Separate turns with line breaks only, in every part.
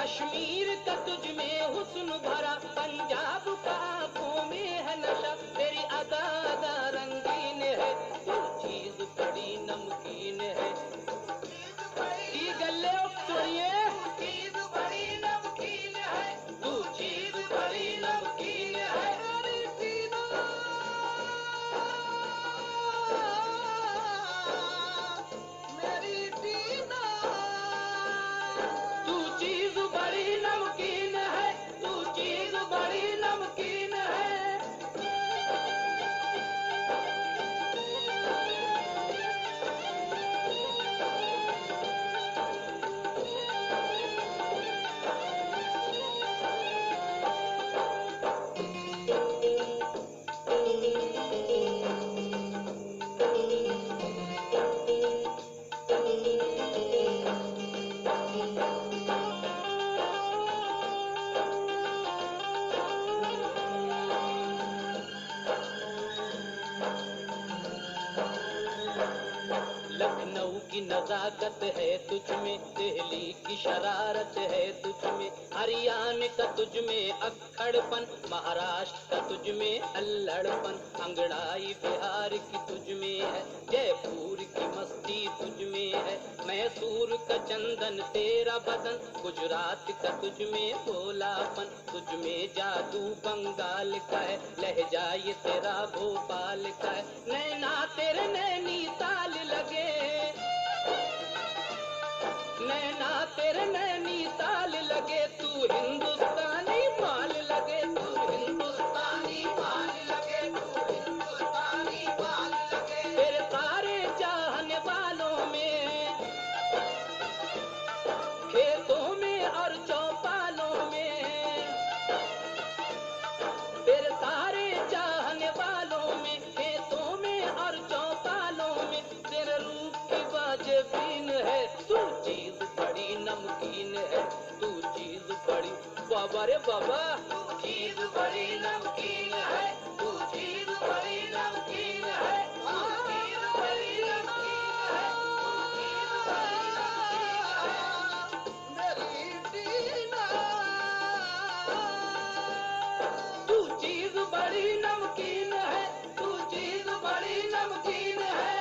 कश्मीर का तुझ में हुस्न भरा, पंजाब का आंखों में है नशा, तेरी अदा अदा रंगीन है, तू चीज बड़ी नमकीन है। ई गल्ले सुनिए, चीज बड़ी नमकीन है, तू चीज बड़ी नमकीन है। मेरी टीना, तू चीज बड़ी नमकीन है, तू चीज बड़ी नमकीन है। लखनऊ की नजाकत है तुझ में, दिल्ली की शरारत है तुझ में, हरियाणा का तुझ में अक्खड़पन, महाराष्ट्र का तुझ में अल्लड़पन, अंगड़ाई बिहार की तुझ में है, जयपुर की मस्ती तुझ में है, मैसूर का चंदन तेरा बदन, गुजरात का तुझ में भोलापन, तुझ में जादू बंगाल का है, लहजा ये तेरा भोपाल का है, नैना तेरे नैनीताल लगे, नैना तेरे नैनीताल लगे, तू हिंदुस्तानी माल लगे, तू हिंदुस्तानी माल लगे, तू हिंदुस्तानी माल लगे। तेरे सारे चाहने वालों में, खेतों में और चौपालों में, तेरे सारे चाहने वालों में, खेतों में और चौपालों में, तेरे रूप की वाजिबीन है, तू चीज बड़ी नमकीन है, तू चीज बड़ी, बाबा रे बाबा, तू चीज बड़ी नमकीन है, तू चीज बड़ी नमकीन है, तू चीज बड़ी नमकीन है, तू चीज बड़ी नमकीन है। मेरी टीना, तू चीज बड़ी नमकीन है, तू चीज बड़ी नमकीन है।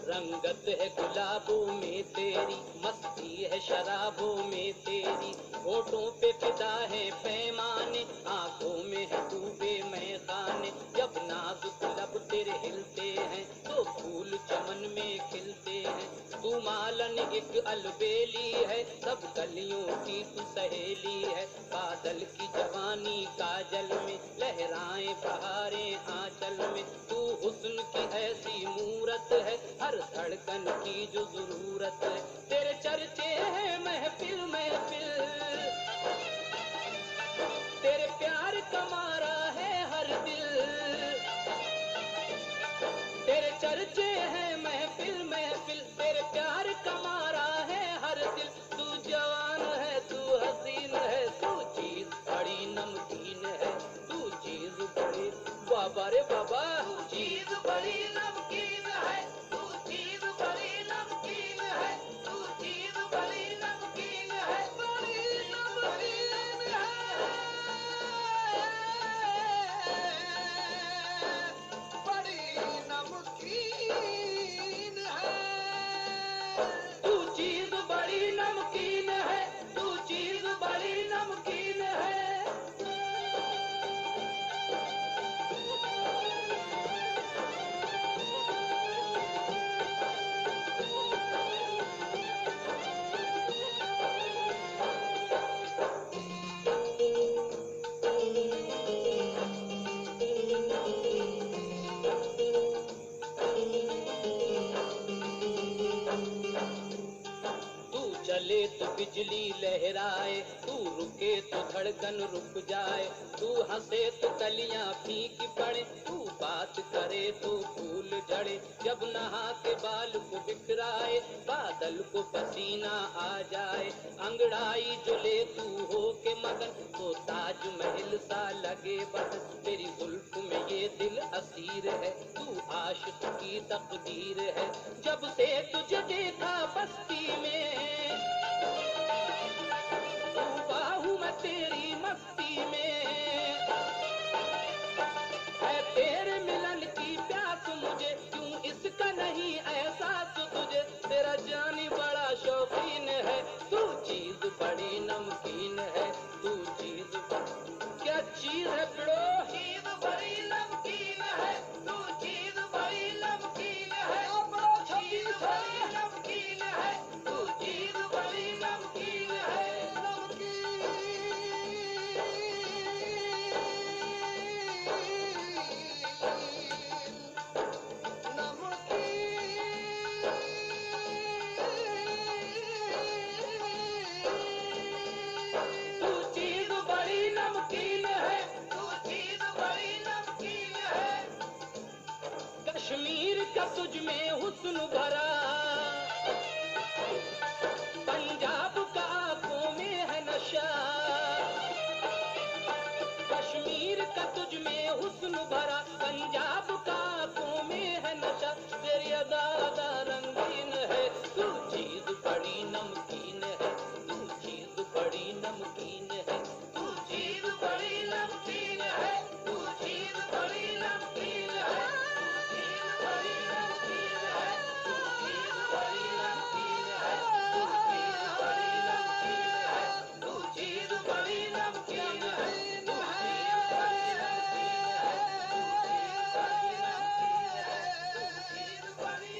रंगत है गुलाबों में तेरी, मस्ती है शराबों में तेरी, होठों पे फिदा है पैमाने, आंखों में है डूबे मैखाने, जब नाजुक लब तेरे हिलते हैं तो फूल चमन में खिलते हैं, तू मालन एक अलबेली है, सब गलियों की तू सहेली है, बादल की जवानी काजल में, लहराएं बहारें आंचल में, तू हुस्न की ऐसी मूरत है, हर धड़कन की जो जरूरत है, तेरे चर्चे हैं महफिल महफिल, तेरे प्यार का मारा है हर दिल, तेरे चर्चे हैं महफिल महफिल, तेरे प्यार का मारा है हर दिल, तू जवान है तू हसीन है, तू चीज बड़ी नमकीन है, तू चीज बड़ी, बाबा रे बाबा, तू चीज बड़ी नमकीन है, तू चीज बड़ी नमकीन है, तू चीज बड़ी नमकीन है, बड़ी नमकीन है, बड़ी नमकीन है, तू चीज बड़ी नमकीन है, तू चीज बड़ी नमकीन है। धड़कन रुक जाए, तू हंसे तो कलियां फीकी पड़े, तू बात करे तो फूल झड़े, जब नहा के बाल को बिखराए, बादल को पसीना आ जाए, अंगड़ाई जो ले तू हो के मगन, तो ताजमहल सा लगे बस, तेरी जुल्फ में ये दिल असीर है, तू आशिक की तकदीर है, जब से तुझे देखा बस्ती में, डूबा हूँ मैं तेरी मस्ती में, है तेरे मिलन की प्यास मुझे, क्यों इसका नहीं एहसास तुझे, तेरा जानी बड़ा शौकीन है, तू चीज बड़ी नमकीन है, तू चीज क्या चीज है बिड़ो, चीज बड़ी नमकीन है, तू चीज बड़ी नमकीन है, चीज बड़ी नमकीन है, तू चीज बड़ी नमकीन है, कश्मीर का तुझ में हुस्न भरा, पंजाब का आंखों में है नशा, कश्मीर का तुझ में हुस्न भरा, पंजाब का आंखों में है नशा, तेरी अदा अदा रंगीन है, तू चीज बड़ी नमकीन है, तू चीज बड़ी नमकीन है, तू चीज बड़ी नमकीन है, तू चीज बड़ी नमकीन है, बड़ी नमकीन है, तू चीज बड़ी नमकीन है, तू चीज बड़ी नमकीन है, तू चीज बड़ी नमकीन है, तू चीज बड़ी नमकीन है, तू चीज बड़ी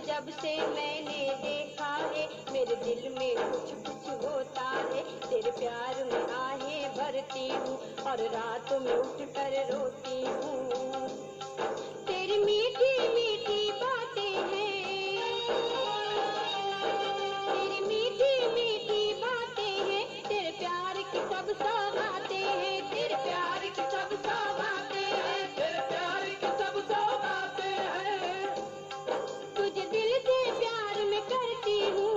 जब से मैंने देखा है मेरे दिल में कुछ कुछ होता है, तेरे प्यार में आहें भरती हूँ और रात में उठ कर रोती हूँ। तेरी मीठी मीठी बातें हैं, तेरी मीठी मीठी बातें हैं, तेरे प्यार की सब सौगातें हैं, तेरे प्यार की सब सौगातें हैं,
तेरे प्यार की सब सौगातें हैं,
तुझे दिल से प्यार में करती हूँ।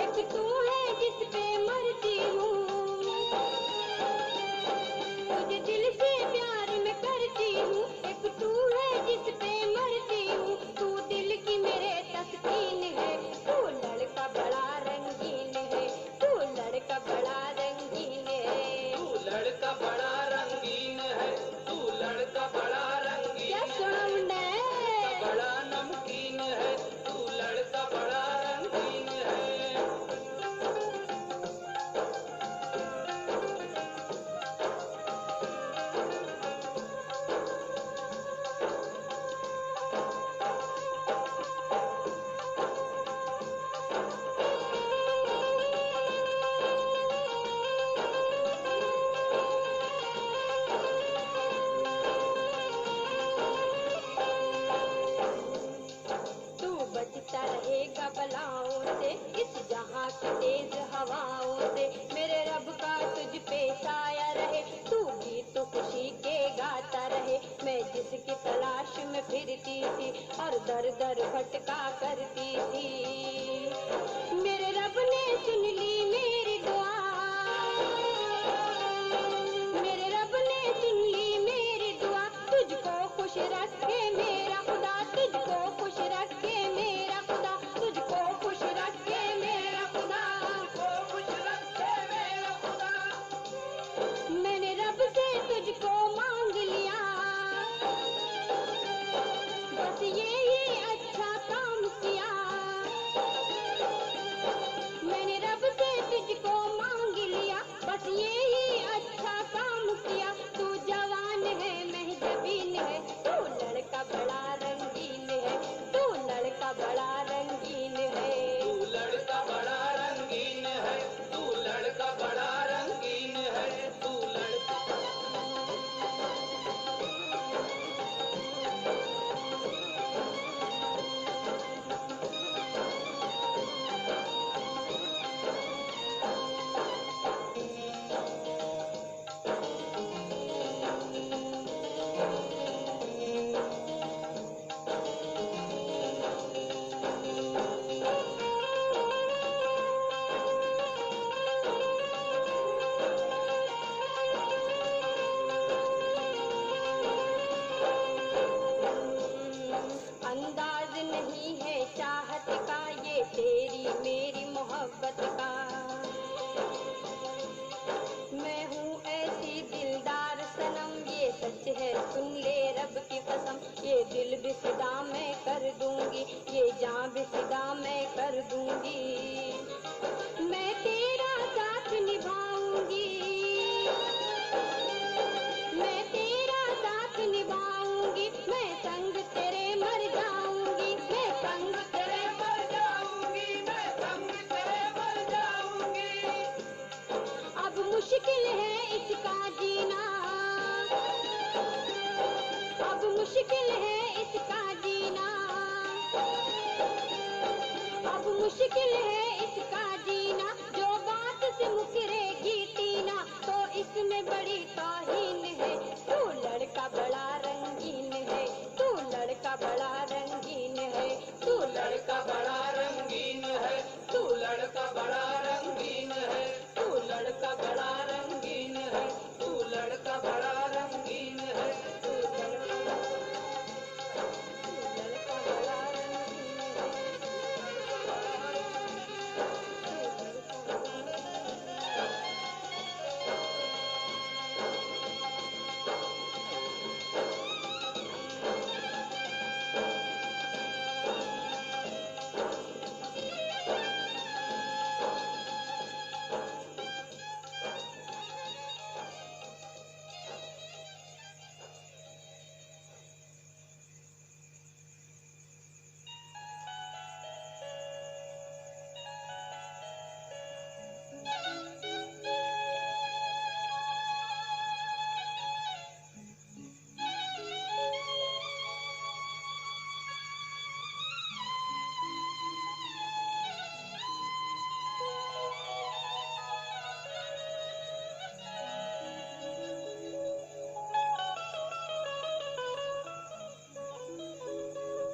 एक तू है जिस पे मरती हूँ, तुझे दिल से प्यार में करती हूँ। एक तू दर दर भटका करती थी। मेरे रब ने सुन ली मेरी दुआ, मेरे रब ने सुन ली मेरी दुआ। तुझको खुश रखे मेरा खुदा, तुझको खुश रखे मेरा खुदा, तुझको खुश रखे मेरा खुदा, तुझको खुश रखे मेरा खुदा। मैंने रब से तुझको मांग लिया, बस यही अच्छा काम किया। मैंने रब से तुझको मांग लिया, बस यही अच्छा काम किया। तू जवान है महजबीन है, तू लड़का बड़ा रंगीन है, तू लड़का बड़ा रंगीन है,
तू लड़का बड़ा रंगीन है, तू लड़का बड़ा रंगीन है, तू लड़का।
अंदाज नहीं है चाहत का ये तेरी मेरी मोहब्बत का। मैं हूँ ऐसी दिलदार सनम, ये सच है सुन ले रब की कसम। ये दिल भी फिदा मैं कर दूंगी, ये जान भी फिदा मैं कर दूंगी। मैं तेरा साथ निभाऊंगी, मैं तेरा साथ निभाऊंगी, मैं संग तेरे मर जाऊंगी, मैं संग तेरे मर जाऊंगी, मैं संग तेरे मर जाऊंगी। अब मुश्किल है इसका जीना, अब मुश्किल है इसका जीना, अब मुश्किल है इसका जीना। जो बात से मुकरेगी टीना, तो इसमें बड़ी ताहीन है। तू लड़का बड़ा रंगीन है, तू लड़का बड़ा रंगीन है, तू
लड़का बड़ा रंगीन है, तू लड़का बड़ा रंगीन है, तू लड़का बड़ा रंगीन है, तू लड़का बड़ा रंगीन है, तू लड़का
लड़का बड़ा रंगीन है।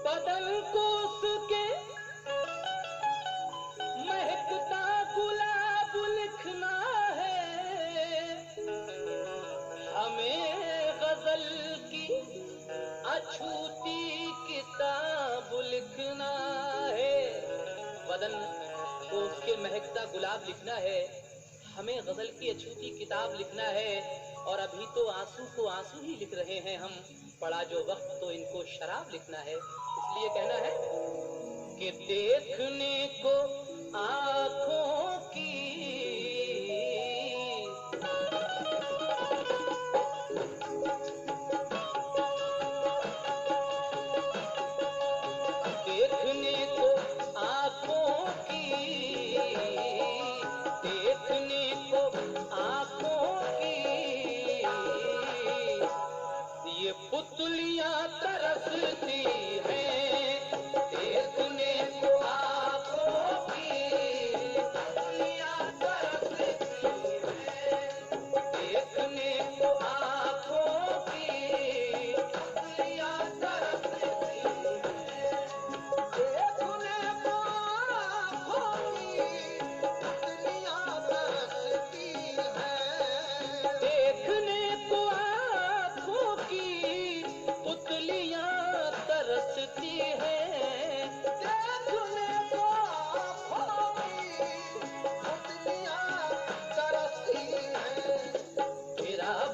बदन को उसके महकता गुलाब लिखना है, हमें गजल की अछूती किताब लिखना है। बदन को उसके महकता गुलाब लिखना है, हमें गजल की अछूती किताब लिखना है। और अभी तो आंसू को आंसू ही लिख रहे हैं हम, पड़ा जो वक्त तो इनको शराब लिखना है। इसलिए कहना है कि देखने को आँखों की देखने को आँखों की, देखने को आँखों की ये पुतलियाँ तरसती हैं। देखने को आँखों की पुतलियाँ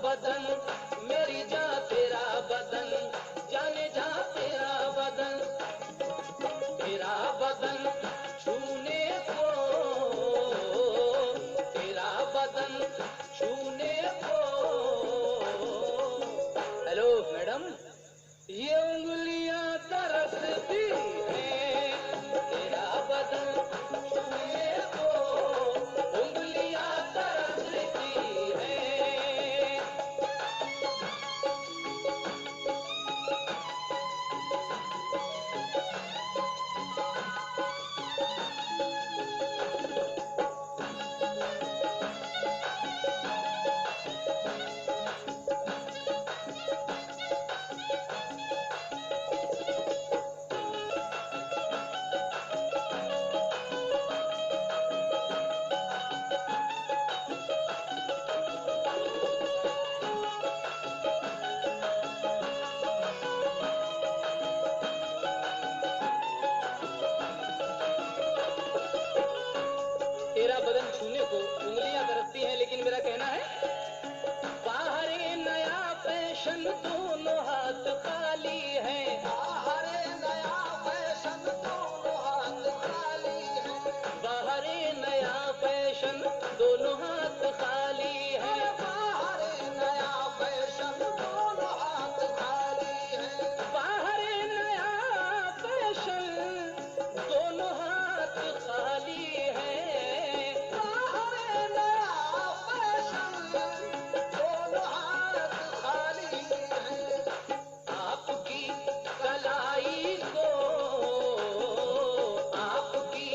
बदन, मेरी जान तेरा बदन, जाने जा तेरा बदन, तेरा बदन छूने को, तेरा बदन छूने को। हेलो मैडम, ये उंगलियां तरसती हैं, तेरा बदन छूने को, उंगलियां तरसती हैं। तेरा बदन छूने को उंगलियां तरसती हैं, लेकिन मेरा कहना है बाहर ये नया फैशन, दोनों हाथ खाली है, बाहर ये नया फैशन, दोनों हाथ खाली है, बाहर ये नया फैशन, दोनों हाथ खाली है, बाहर ये नया फैशन, दोनों हाथ खाली है, बाहर ये नया फैशन, दोनों हाथ खाली है, बाहर ये नया फैशन, दोनों हाथ खाली है। आपकी कलाई को, आपकी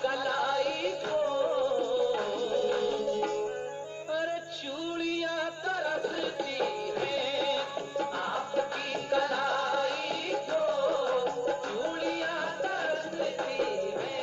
कलाई को, अरे चूड़ियां तरसती हैं, आपकी कलाई को, चूड़ियां तरसती हैं।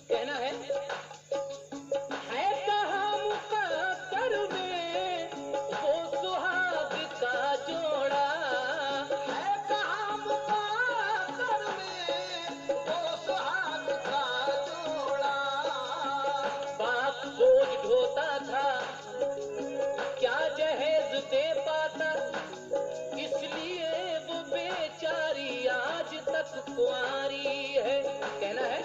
कहना है कहाँ मुक़द्दर में वो सुहाग का जोड़ा, है कहाँ मुक़द्दर में वो सुहाग का जोड़ा। बाप बोझ ढोता था, क्या जहेज दे पाता, इसलिए वो बेचारी आज तक कुंवारी है। कहना है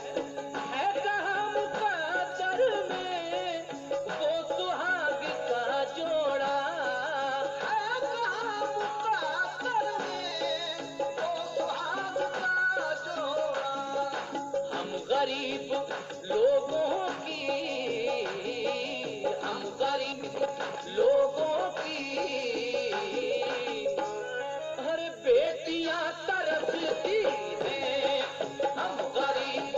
कहाँ मुक़द्दर में वो सुहाग का जोड़ा, है कहाँ मुक़द्दर में वो सुहाग का जोड़ा। हम गरीब लोगों की, हम गरीब लोगों की, हर बेटियां तरसती हैं, हम गरीब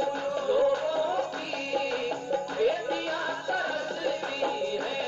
लोगों की बेटियां तरसती हैं।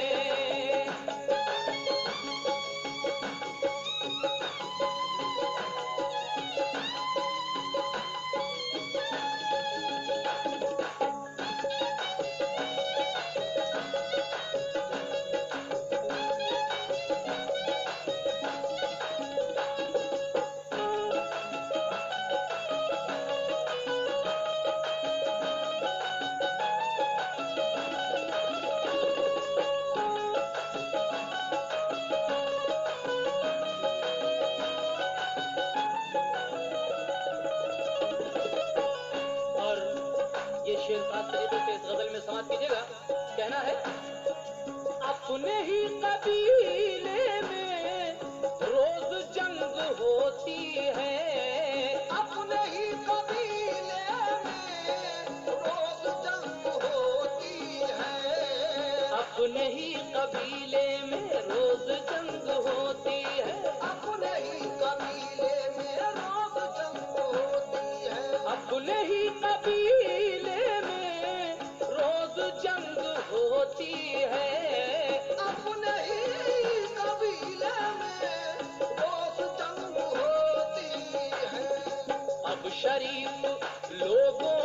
शरीफ लोगों